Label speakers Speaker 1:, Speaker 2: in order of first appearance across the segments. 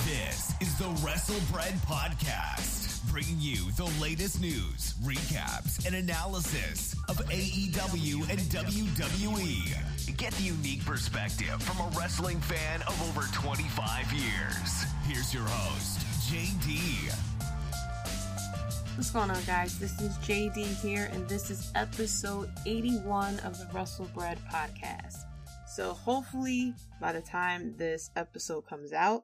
Speaker 1: This is the WrestleBread Podcast, bringing you the latest news, recaps, and analysis of AEW and WWE. Get the unique perspective from a wrestling fan of over 25 years. Here's your host, Jaydee.
Speaker 2: What's going on, guys? This is Jaydee here, and this is episode 81 of the WrestleBread Podcast. So hopefully, by the time this episode comes out,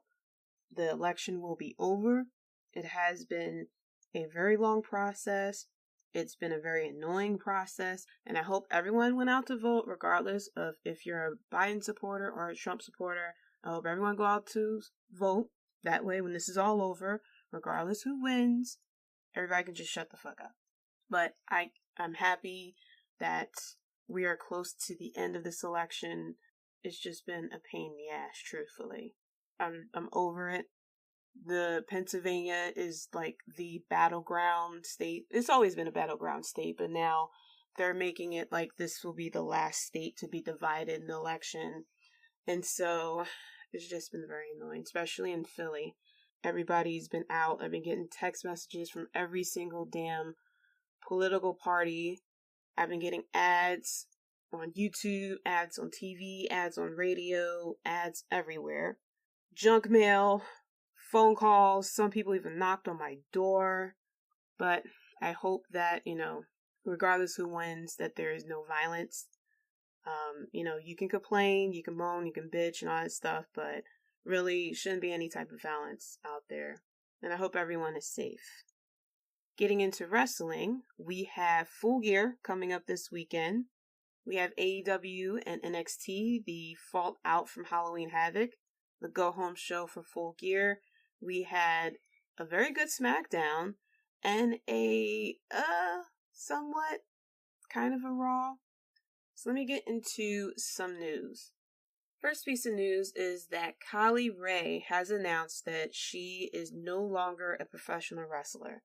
Speaker 2: the election will be over. It has been a very long process. It's been a very annoying process, and I hope everyone went out to vote, regardless of if you're a Biden supporter or a Trump supporter. I hope everyone go out to vote. That way, when this is all over, regardless who wins, everybody can just shut the fuck up. But I'm happy that we are close to the end of this election. It's just been a pain in the ass, truthfully. I'm over it. The Pennsylvania is like the battleground state. It's always been a battleground state, but now they're making it like this will be the last state to be divided in the election. And so it's just been very annoying, especially in Philly. Everybody's been out. I've been getting text messages from every single damn political party. I've been getting ads on YouTube, ads on TV, ads on radio, ads everywhere. Junk mail, phone calls, some people even knocked on my door. But I hope that, regardless who wins, that there is no violence. You can complain, you can moan, you can bitch and all that stuff, but really shouldn't be any type of violence out there. And I hope everyone is safe. Getting into wrestling, we have Full Gear coming up this weekend. We have AEW and NXT, the Fallout from Halloween Havoc, the go-home show for Full Gear. We had a very good Smackdown and a somewhat kind of a Raw. So let me get into some news. First piece of news is that Kylie Rae has announced that she is no longer a professional wrestler.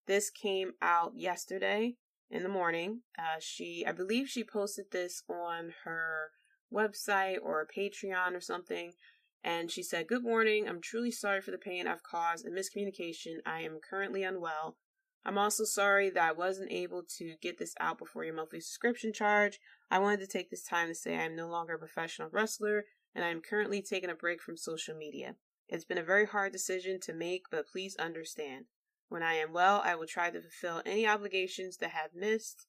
Speaker 2: This came out yesterday in the morning. I believe she posted this on her website or Patreon or something. And she said, "Good morning. I'm truly sorry for the pain I've caused and miscommunication. I am currently unwell. I'm also sorry that I wasn't able to get this out before your monthly subscription charge. I wanted to take this time to say I am no longer a professional wrestler, and I am currently taking a break from social media. It's been a very hard decision to make, but please understand. When I am well, I will try to fulfill any obligations that have missed.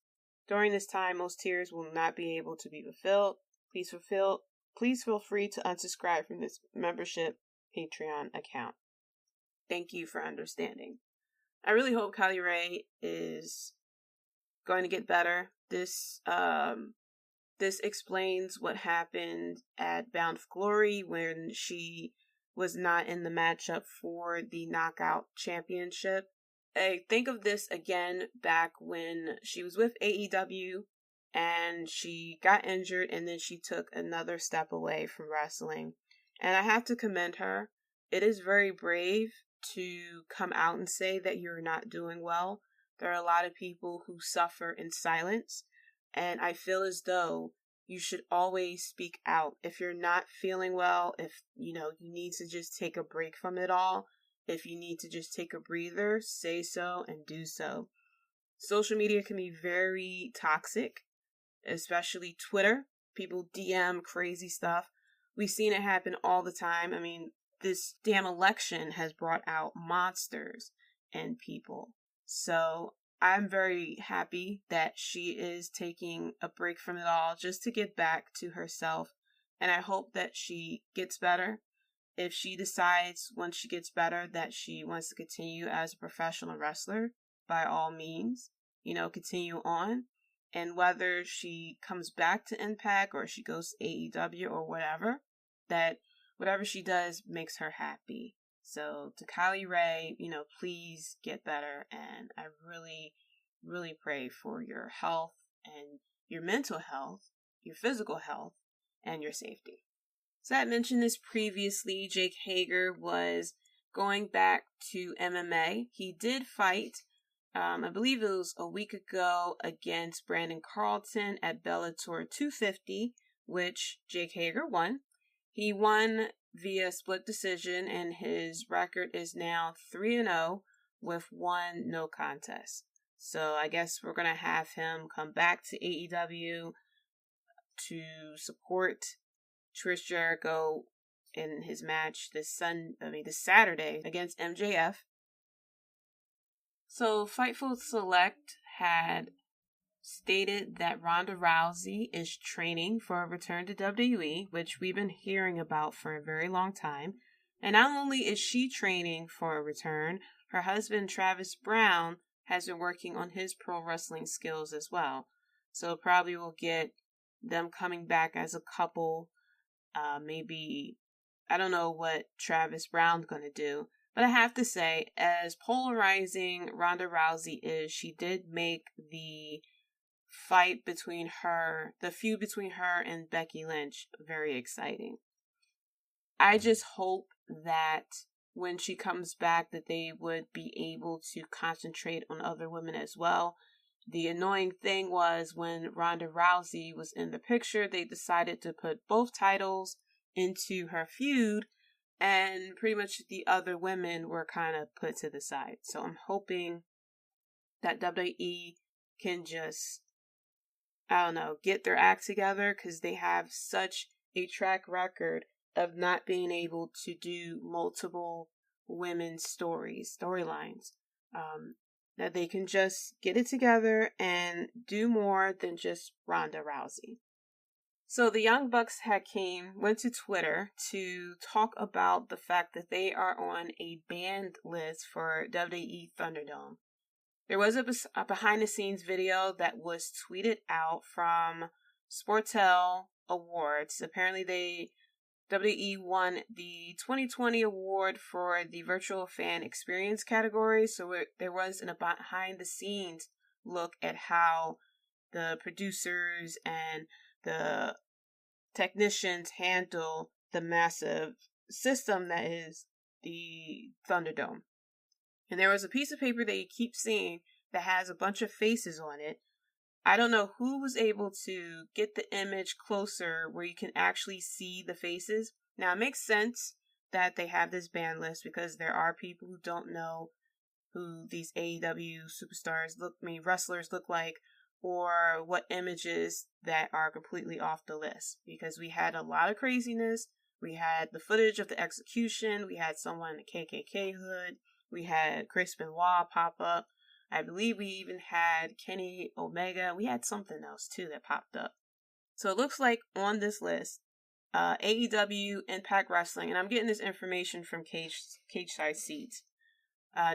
Speaker 2: During this time, most tiers will not be able to be fulfilled. Please feel free to unsubscribe from this membership Patreon account. Thank you for understanding." I really hope Kylie Rae is going to get better. This explains what happened at Bound for Glory when she was not in the matchup for the Knockout Championship. I think of this again back when she was with AEW and she got injured and then she took another step away from wrestling. And I have to commend her. It is very brave to come out and say that you're not doing well. There are a lot of people who suffer in silence, and I feel as though you should always speak out. If you're not feeling well, if you need to just take a break from it all, if you need to just take a breather, say so and do so. Social media can be very toxic, especially Twitter. People DM crazy stuff. We've seen it happen all the time. I mean, this damn election has brought out monsters in people. So I'm very happy that she is taking a break from it all just to get back to herself. And I hope that she gets better. If she decides once she gets better that she wants to continue as a professional wrestler, by all means, continue on. And whether she comes back to Impact or she goes to AEW or whatever, that whatever she does makes her happy. So to Kylie Rae, please get better. And I really, really pray for your health and your mental health, your physical health, and your safety. So I mentioned this previously. Jake Hager was going back to MMA. He did fight, I believe it was a week ago, against Brandon Carlton at Bellator 250, which Jake Hager won. He won via split decision, and his record is now 3-0 with 1 no contest. So I guess we're going to have him come back to AEW to support Chris Jericho in his match this Saturday against MJF. So Fightful Select had stated that Ronda Rousey is training for a return to WWE, which we've been hearing about for a very long time. And not only is she training for a return, her husband Travis Brown has been working on his pro wrestling skills as well. So probably we'll get them coming back as a couple. Maybe, I don't know what Travis Brown's going to do. But I have to say, as polarizing Ronda Rousey is, she did make the feud between her and Becky Lynch very exciting. I just hope that when she comes back that they would be able to concentrate on other women as well. The annoying thing was when Ronda Rousey was in the picture, they decided to put both titles into her feud, and pretty much the other women were kind of put to the side. So I'm hoping that WWE can just, get their act together, because they have such a track record of not being able to do multiple women's storylines. That they can just get it together and do more than just Ronda Rousey. So the Young Bucks went to Twitter to talk about the fact that they are on a banned list for WWE Thunderdome. There was a behind-the-scenes video that was tweeted out from Sportel Awards. Apparently WWE won the 2020 award for the virtual fan experience category. So there was a behind-the-scenes look at how the producers and the technicians handle the massive system that is the Thunderdome. And there was a piece of paper that you keep seeing that has a bunch of faces on it. I don't know who was able to get the image closer where you can actually see the faces. Now, it makes sense that they have this ban list because there are people who don't know who these AEW wrestlers look like, or what images that are completely off the list. Because we had a lot of craziness. We had the footage of the execution. We had someone in a KKK hood. We had Chris Benoit pop up. I believe we even had Kenny Omega. We had something else too that popped up. So it looks like on this list, AEW, Impact Wrestling, and I'm getting this information from Cage Side Seats.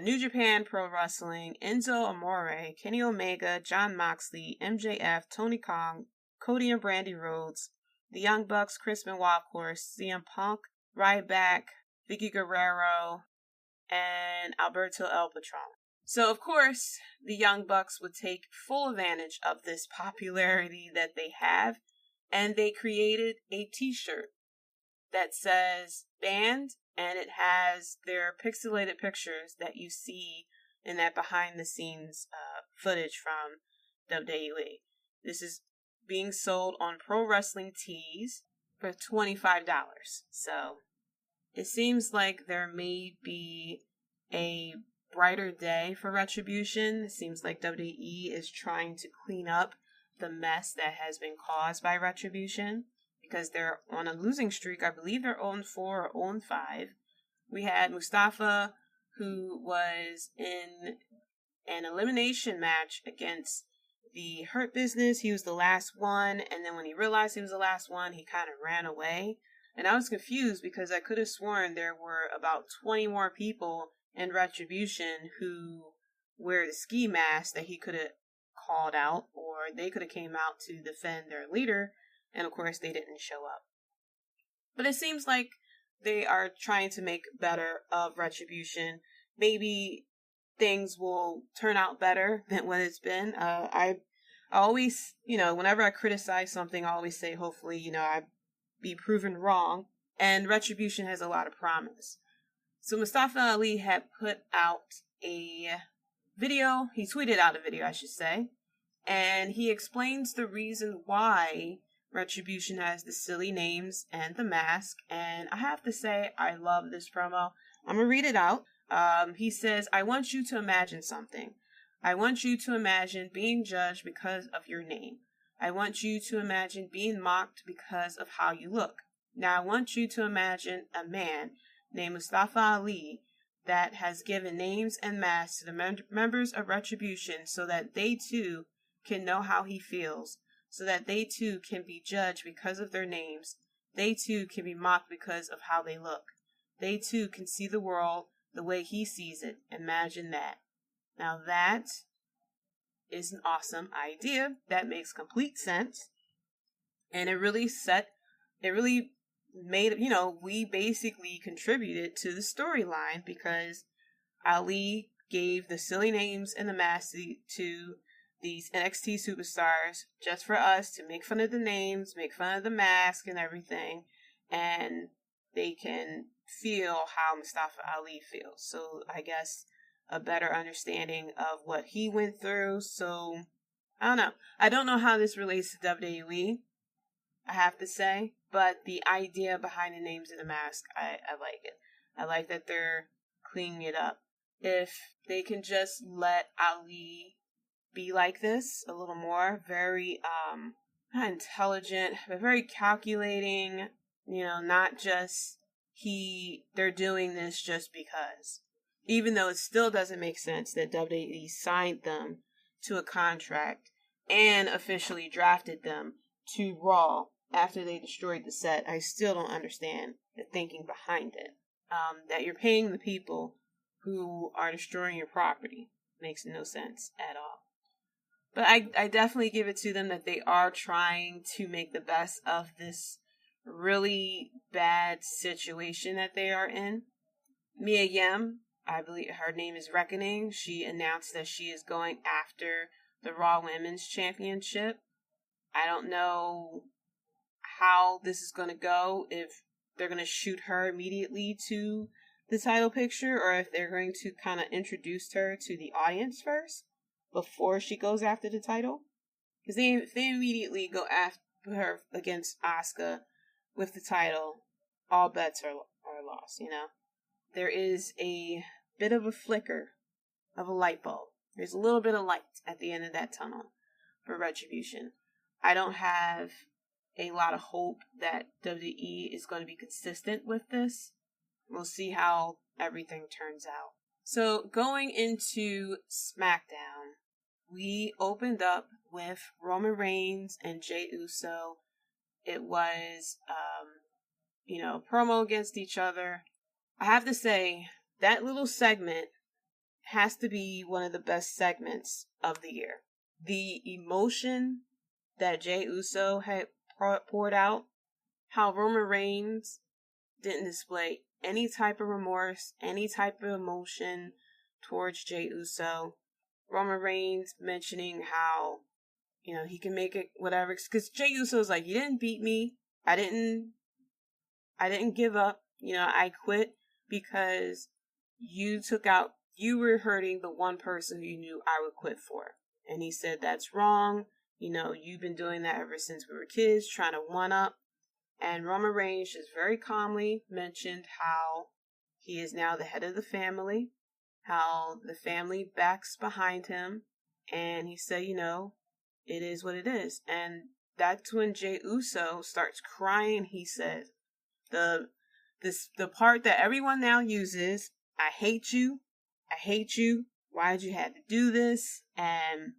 Speaker 2: New Japan Pro Wrestling, Enzo Amore, Kenny Omega, Jon Moxley, MJF, Tony Khan, Cody and Brandy Rhodes, the Young Bucks, Chris Benoit, of course, CM Punk, Ryback, Vicky Guerrero, and Alberto El Patron. So, of course, the Young Bucks would take full advantage of this popularity that they have, and they created a t-shirt that says banned, and it has their pixelated pictures that you see in that behind-the-scenes footage from WWE. This is being sold on Pro Wrestling Tees for $25. So, it seems like there may be a brighter day for Retribution. It seems like WWE is trying to clean up the mess that has been caused by Retribution, because they're on a losing streak. I believe they're 0-4 or 0-5. We had Mustafa, who was in an elimination match against the Hurt Business. He was the last one, and then when he realized he was the last one, he kind of ran away. And I was confused because I could have sworn there were about 20 more people in Retribution who wear the ski mask that he could have called out, or they could have came out to defend their leader, and of course they didn't show up. But it seems like they are trying to make better of Retribution. Maybe things will turn out better than what it's been. I always, whenever I criticize something, I always say, hopefully, I be proven wrong. And Retribution has a lot of promise. So Mustafa Ali had put out a video. He tweeted out a video, I should say. And he explains the reason why Retribution has the silly names and the mask, and I have to say, I love this promo. I'm gonna read it out. He says, I want you to imagine something. I want you to imagine being judged because of your name. I want you to imagine being mocked because of how you look. Now I want you to imagine a man named Mustafa Ali that has given names and masks to the members of Retribution so that they too can know how he feels, so that they too can be judged because of their names. They too can be mocked because of how they look. They too can see the world the way he sees it. Imagine that. Now that is an awesome idea. That makes complete sense. And it really made, we basically contributed to the storyline because Ali gave the silly names and the masks to these NXT superstars just for us to make fun of the names, make fun of the mask and everything, and they can feel how Mustafa Ali feels. So I guess a better understanding of what he went through. So I don't know. I don't know how this relates to WWE, I have to say, but the idea behind the names of the mask, I like it. I like that they're cleaning it up. If they can just let Ali be like this a little more, very not intelligent, but very calculating, not just they're doing this just because. Even though it still doesn't make sense that WWE signed them to a contract and officially drafted them to Raw after they destroyed the set, I still don't understand the thinking behind it. That you're paying the people who are destroying your property makes no sense at all. But I definitely give it to them that they are trying to make the best of this really bad situation that they are in. Mia Yim, I believe her name is Reckoning, she announced that she is going after the Raw Women's Championship. I don't know how this is going to go, if they're going to shoot her immediately to the title picture, or if they're going to kind of introduce her to the audience first before she goes after the title. Because if they immediately go after her against Asuka with the title, all bets are lost, There is a bit of a flicker of a light bulb. There's a little bit of light at the end of that tunnel for Retribution. I don't have a lot of hope that WWE is going to be consistent with this. We'll see how everything turns out. So going into Smackdown, we opened up with Roman Reigns and Jey Uso. It was, promo against each other. I have to say, that little segment has to be one of the best segments of the year. The emotion that Jey Uso had poured out, how Roman Reigns didn't display any type of remorse, any type of emotion towards Jey Uso. Roman Reigns mentioning how, he can make it whatever, because Jey Uso's like, you didn't beat me. I didn't give up. I quit because you were hurting the one person who you knew I would quit for. And he said, that's wrong. You've been doing that ever since we were kids, trying to one up. And Roman Reigns just very calmly mentioned how he is now the head of the family, how the family backs behind him. And he said, it is what it is. And that's when Jey Uso starts crying. He says, the part that everyone now uses, I hate you. Why'd you have to do this? And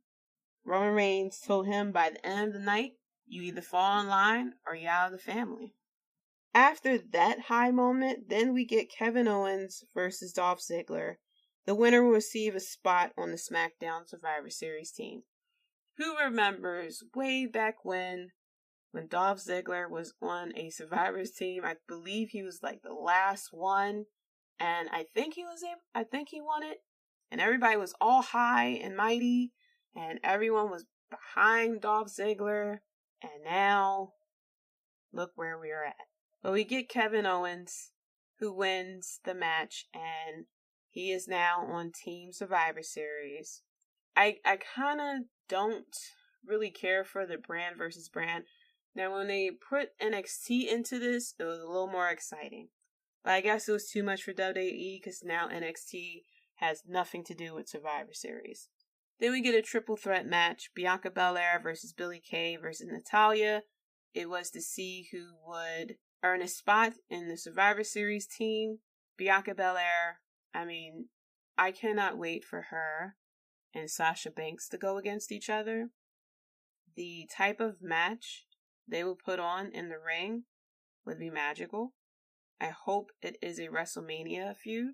Speaker 2: Roman Reigns told him by the end of the night, you either fall in line or you're out of the family. After that high moment, then we get Kevin Owens versus Dolph Ziggler. The winner will receive a spot on the SmackDown Survivor Series team. Who remembers way back when Dolph Ziggler was on a Survivor's team? I believe he was like the last one, and I think he won it, and everybody was all high and mighty, and everyone was behind Dolph Ziggler, and now look where we are at. But we get Kevin Owens, who wins the match, and he is now on Team Survivor Series. I kind of don't really care for the brand versus brand. Now, when they put NXT into this, it was a little more exciting. But I guess it was too much for WWE because now NXT has nothing to do with Survivor Series. Then we get a triple threat match, Bianca Belair versus Billie Kay versus Natalya. It was to see who would earn a spot in the Survivor Series team. Bianca Belair, I cannot wait for her and Sasha Banks to go against each other. The type of match they will put on in the ring would be magical. I hope it is a WrestleMania feud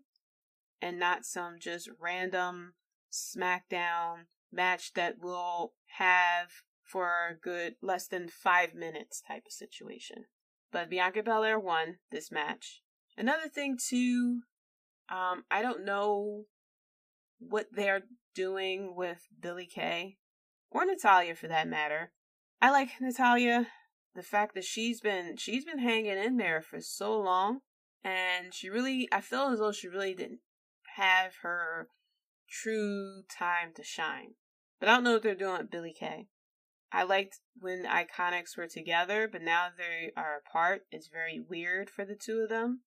Speaker 2: and not some just random Smackdown match that we'll have for a good less than 5 minutes type of situation. But Bianca Belair won this match. Another thing too, I don't know what they're doing with Billie Kay or Natalya for that matter. I like Natalya. The fact that she's been hanging in there for so long, and I feel as though she really didn't have her true time to shine. But I don't know what they're doing with Billie Kay. I liked when the Iconics were together, but now they are apart. It's very weird for the two of them.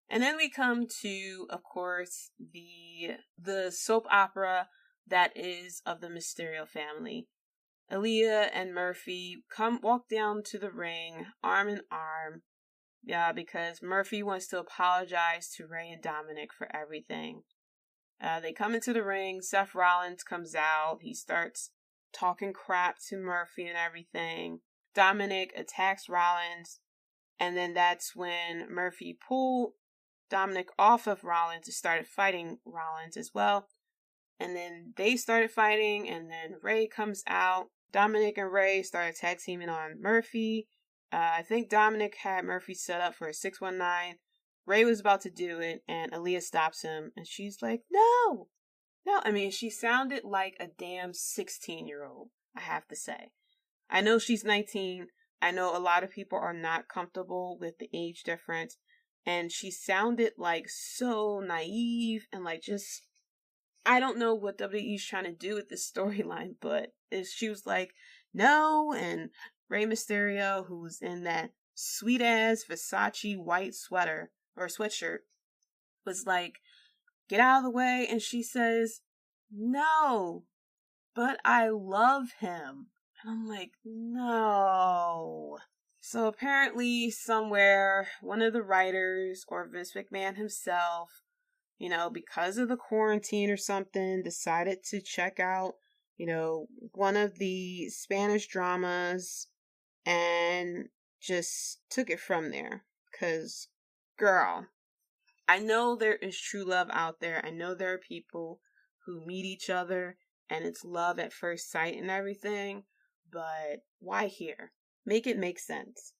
Speaker 2: And then we come to, of course, the soap opera that is of the Mysterio family. Aaliyah and Murphy walk down to the ring, arm in arm. Yeah, because Murphy wants to apologize to Ray and Dominic for everything. They come into the ring. Seth Rollins comes out. He starts talking crap to Murphy and everything. Dominic attacks Rollins. And then that's when Murphy pulled Dominic off of Rollins and started fighting Rollins as well. And then they started fighting, and then Ray comes out. Dominic and Ray started tag teaming on Murphy. I think Dominic had Murphy set up for a 619. Ray was about to do it, and Aaliyah stops him, and she's like, no! She sounded like a damn 16-year-old, I have to say. I know she's 19. I know a lot of people are not comfortable with the age difference, and she sounded like so naive and like just, I don't know what WWE's trying to do with this storyline, but she was like, no, and Rey Mysterio, who's in that sweet-ass Versace white sweater or sweatshirt, was like, get out of the way, and she says, no, but I love him. And I'm like, no. So apparently somewhere, one of the writers or Vince McMahon himself, because of the quarantine or something, decided to check out, one of the Spanish dramas and just took it from there. 'Cause, girl, I know there is true love out there. I know there are people who meet each other and it's love at first sight and everything, but why here? Make it make sense.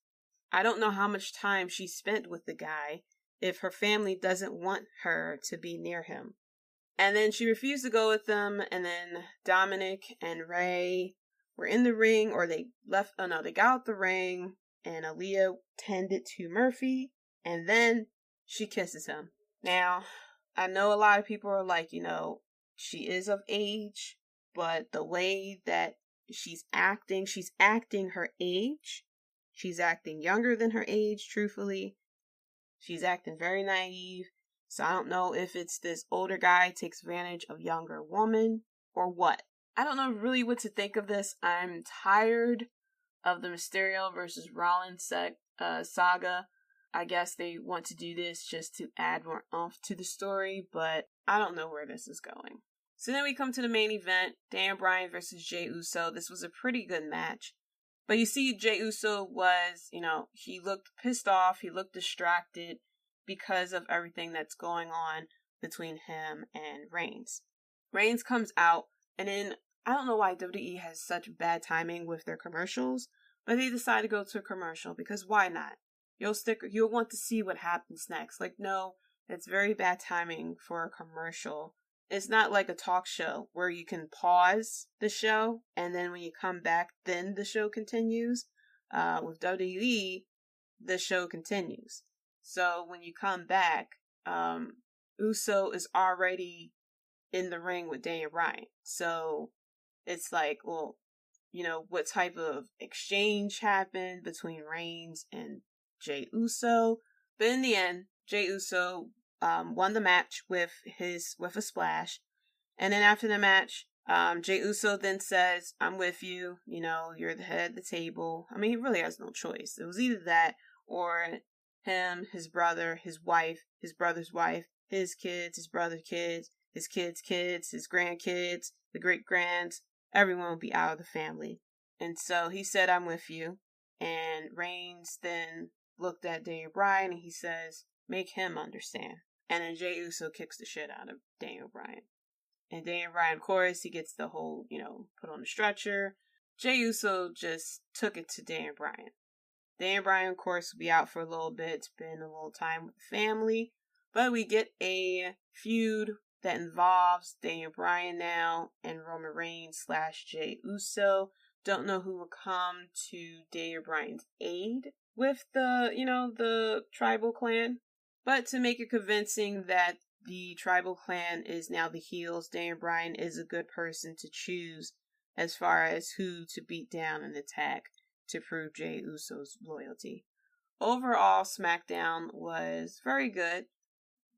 Speaker 2: I don't know how much time she spent with the guy if her family doesn't want her to be near him. And then she refused to go with them, and then Dominic and Ray were in the ring, or they got out the ring, and Aaliyah tended to Murphy, and then she kisses him. Now, I know a lot of people are like, she is of age, but the way that she's acting her age. She's acting younger than her age, truthfully. She's acting very naive. So I don't know if it's this older guy takes advantage of younger woman or what. I don't know really what to think of this. I'm tired of the Mysterio versus Rollins saga. I guess they want to do this just to add more oomph to the story, but I don't know where this is going. So then we come to the main event, Dan Bryan versus Jey Uso. This was a pretty good match. But you see, Jey Uso was, he looked pissed off, he looked distracted because of everything that's going on between him and Reigns. Reigns comes out, and then, I don't know why WWE has such bad timing with their commercials, but they decide to go to a commercial, because why not? You'll want to see what happens next. Like, no, it's very bad timing for a commercial. It's not like a talk show where you can pause the show and then when you come back, then the show continues. With WWE, the show continues. So when you come back, Uso is already in the ring with Daniel Bryan. So it's like, well, what type of exchange happened between Reigns and Jey Uso. But in the end, Jey Uso won the match with a splash. And then after the match, Jey Uso then says, "I'm with you. You're the head of the table." I mean, he really has no choice. It was either that or him, his brother, his wife, his brother's wife, his kids, his brother's kids, his kids' kids, his grandkids, the great-grands. Everyone will be out of the family. And so he said, "I'm with you." And Reigns then looked at Daniel Bryan and he says, "Make him understand." And then Jey Uso kicks the shit out of Daniel Bryan. And Daniel Bryan, of course, he gets the whole, put on the stretcher. Jey Uso just took it to Daniel Bryan. Daniel Bryan, of course, will be out for a little bit, spend a little time with the family. But we get a feud that involves Daniel Bryan now and Roman Reigns / Jey Uso. Don't know who will come to Daniel Bryan's aid with the tribal clan. But to make it convincing that the tribal clan is now the heels, Daniel Bryan is a good person to choose as far as who to beat down and attack to prove Jey Uso's loyalty. Overall, Smackdown was very good.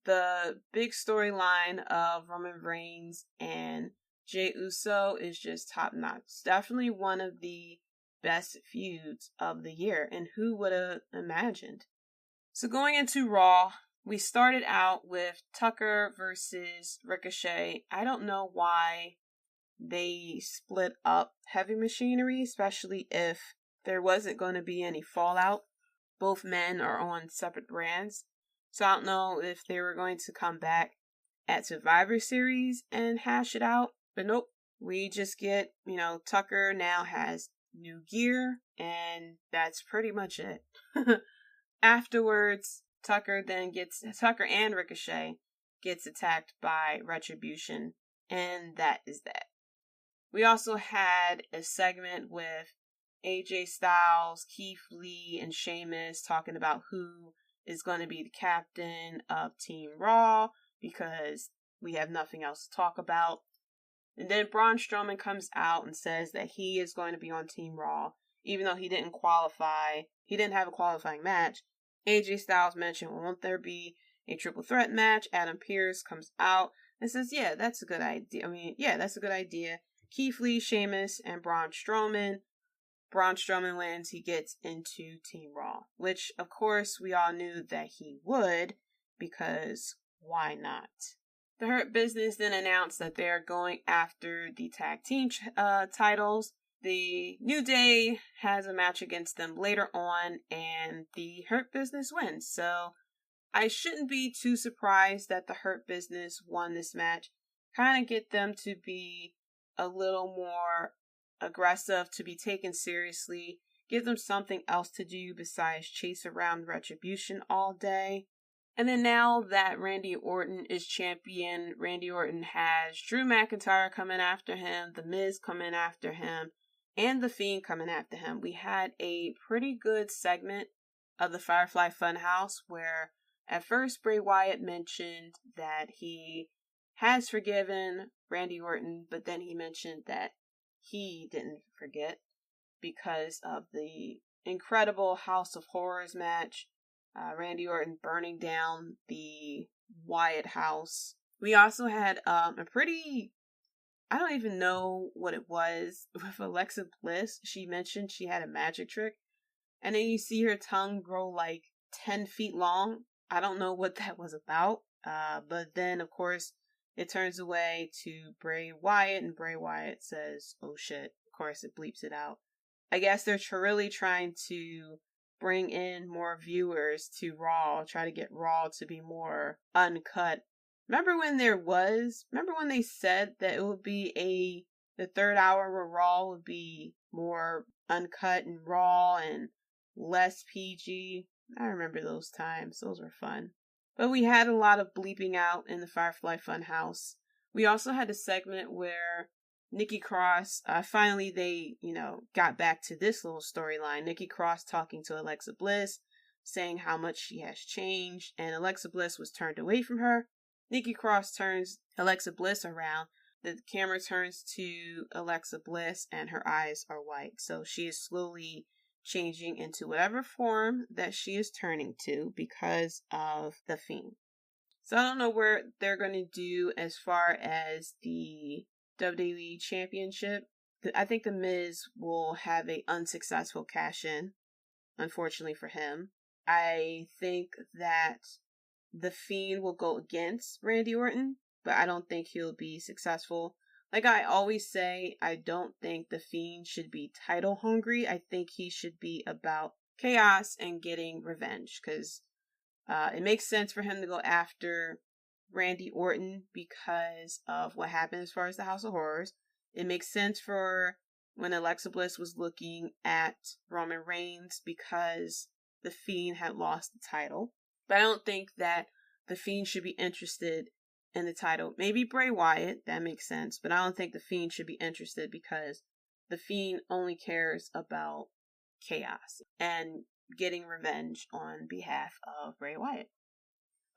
Speaker 2: The big storyline of Roman Reigns and Jey Uso is just top notch. It's definitely one of the best feuds of the year, and who would have imagined? So going into Raw, we started out with Tucker versus Ricochet. I don't know why they split up Heavy Machinery, especially if there wasn't going to be any fallout. Both men are on separate brands. So I don't know if they were going to come back at Survivor Series and hash it out. But nope. We just get, Tucker now has new gear, and that's pretty much it. Afterwards, Tucker and Ricochet gets attacked by Retribution, and that is that. We also had a segment with AJ Styles, Keith Lee, and Sheamus talking about who is going to be the captain of Team Raw, because we have nothing else to talk about. And then Braun Strowman comes out and says that he is going to be on Team Raw, even though he didn't qualify. He didn't have a qualifying match. AJ Styles mentioned, won't there be a triple threat match? Adam Pearce comes out and says, yeah, that's a good idea. That's a good idea. Keith Lee, Sheamus, and Braun Strowman. Braun Strowman wins. He gets into Team Raw, which, of course, we all knew that he would, because why not? The Hurt Business then announced that they're going after the tag team titles. The New Day has a match against them later on, and the Hurt Business wins. So I shouldn't be too surprised that the Hurt Business won this match. Kind of get them to be a little more aggressive, to be taken seriously. Give them something else to do besides chase around Retribution all day. And then now that Randy Orton is champion, Randy Orton has Drew McIntyre coming after him, The Miz coming after him, and The Fiend coming after him. We had a pretty good segment of the Firefly Funhouse where at first Bray Wyatt mentioned that he has forgiven Randy Orton, but then he mentioned that he didn't forget because of the incredible House of Horrors match. Randy Orton burning down the Wyatt house. We also had a pretty, I don't even know what it was, with Alexa Bliss. She mentioned she had a magic trick, and then you see her tongue grow like 10 feet long. I don't know what that was about, but then of course it turns away to Bray Wyatt, and Bray Wyatt says, "Oh shit." Of course it bleeps it out. I guess they're really trying to bring in more viewers to Raw, try to get Raw to be more uncut. Remember when they said that it would be the third hour where Raw would be more uncut and raw and less PG? I remember those times. Those were fun. But we had a lot of bleeping out in the Firefly Funhouse. We also had a segment where Nikki Cross, finally they, got back to this little storyline. Nikki Cross talking to Alexa Bliss, saying how much she has changed, and Alexa Bliss was turned away from her. Nikki Cross turns Alexa Bliss around, the camera turns to Alexa Bliss and her eyes are white. So she is slowly changing into whatever form that she is turning to because of the Fiend. So I don't know where they're going to do as far as the WWE Championship. I think The Miz will have an unsuccessful cash-in, unfortunately for him. I think that the Fiend will go against Randy Orton, but I don't think he'll be successful. Like I always say, I don't think the Fiend should be title hungry. I think he should be about chaos and getting revenge, because it makes sense for him to go after Randy Orton because of what happened as far as the House of Horrors. It makes sense for when Alexa Bliss was looking at Roman Reigns because the Fiend had lost the title. But I don't think that the Fiend should be interested in the title. Maybe Bray Wyatt, that makes sense, but I don't think the Fiend should be interested because the Fiend only cares about chaos and getting revenge on behalf of Bray Wyatt.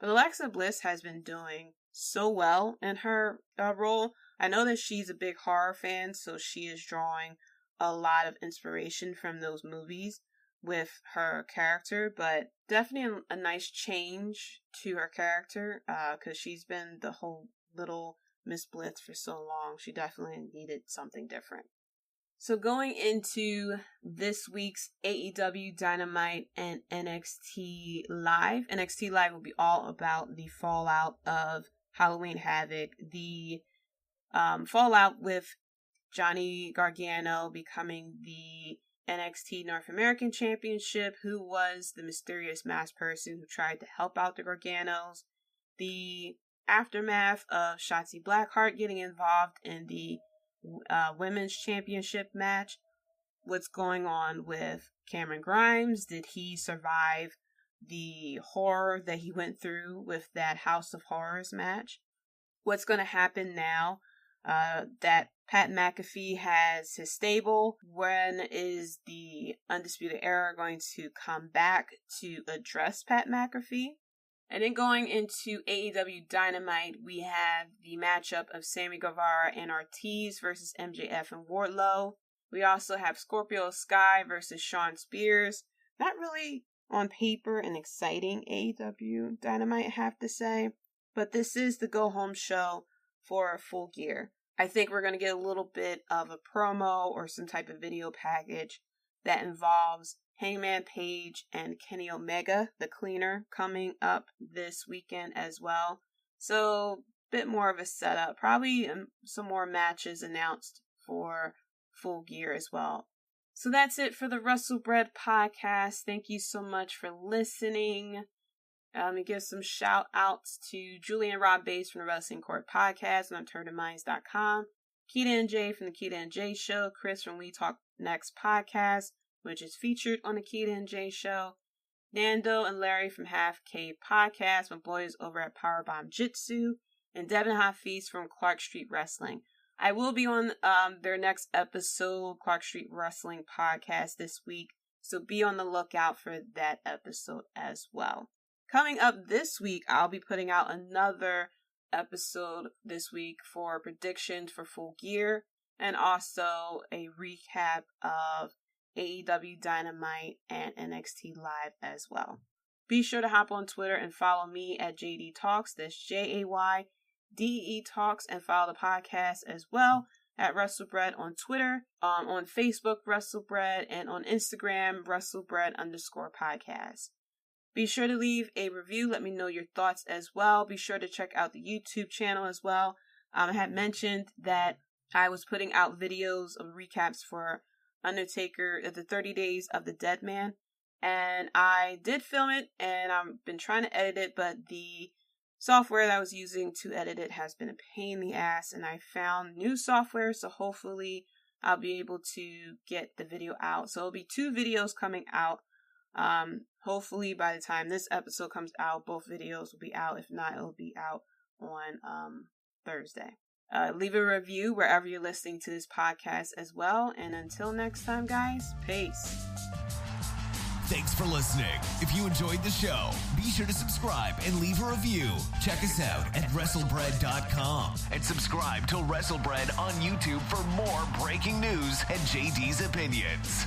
Speaker 2: But Alexa Bliss has been doing so well in her role. I know that she's a big horror fan, so she is drawing a lot of inspiration from those movies with her character, but definitely a nice change to her character, because she's been the whole little Miss Bliss for so long. She definitely needed something different. So going into this week's AEW Dynamite and NXT Live. NXT Live will be all about the fallout of Halloween Havoc, the fallout with Johnny Gargano becoming the NXT North American Championship, who was the mysterious masked person who tried to help out the Garganos, the aftermath of Shotzi Blackheart getting involved in the Women's Championship match, what's going on with Cameron Grimes, did he survive the horror that he went through with that House of Horrors match, what's going to happen now that Pat McAfee has his stable, when is the Undisputed Era going to come back to address Pat McAfee? And then going into AEW Dynamite, we have the matchup of Sammy Guevara and Ortiz versus MJF and Wardlow. We also have Scorpio Sky versus Shawn Spears. Not really on paper an exciting AEW Dynamite, I have to say, but this is the go-home show for Full Gear. I think we're going to get a little bit of a promo or some type of video package that involves Hangman Page and Kenny Omega, the Cleaner, coming up this weekend as well. So, a bit more of a setup. Probably some more matches announced for Full Gear as well. So that's it for the WrestleBread podcast. Thank you so much for listening. And give some shout outs to Julie and Rob Bass from the Wrestling Court Podcast on UnturnedMinds.com, Keita and Jay from the Keita and Jay Show, Chris from We Talk Next Podcast, which is featured on the Keita and Jay Show, Nando and Larry from Half K Podcast, my boys over at Powerbomb Jitsu, and Devin Hafiz from Clark Street Wrestling. I will be on their next episode, Clark Street Wrestling Podcast, this week, so be on the lookout for that episode as well. Coming up this week, I'll be putting out another episode this week for predictions for Full Gear and also a recap of AEW Dynamite and NXT Live as well. Be sure to hop on Twitter and follow me at Jaydee Talks. That's JAYDEE Talks, and follow the podcast as well at WrestleBread on Twitter, on Facebook WrestleBread, and on Instagram WrestleBread_podcast. Be sure to leave a review. Let me know your thoughts as well. Be sure to check out the YouTube channel as well. I had mentioned that I was putting out videos of recaps for Undertaker, the 30 Days of the Dead Man. And I did film it, and I've been trying to edit it, but the software that I was using to edit it has been a pain in the ass, and I found new software, so hopefully I'll be able to get the video out. So it'll be 2 videos coming out. Hopefully by the time this episode comes out, both videos will be out. If not, it'll be out on Thursday. Leave a review wherever you're listening to this podcast as well. And until next time, guys, peace.
Speaker 1: Thanks for listening. If you enjoyed the show, be sure to subscribe and leave a review. Check us out at WrestleBread.com and subscribe to WrestleBread on YouTube for more breaking news and JD's opinions.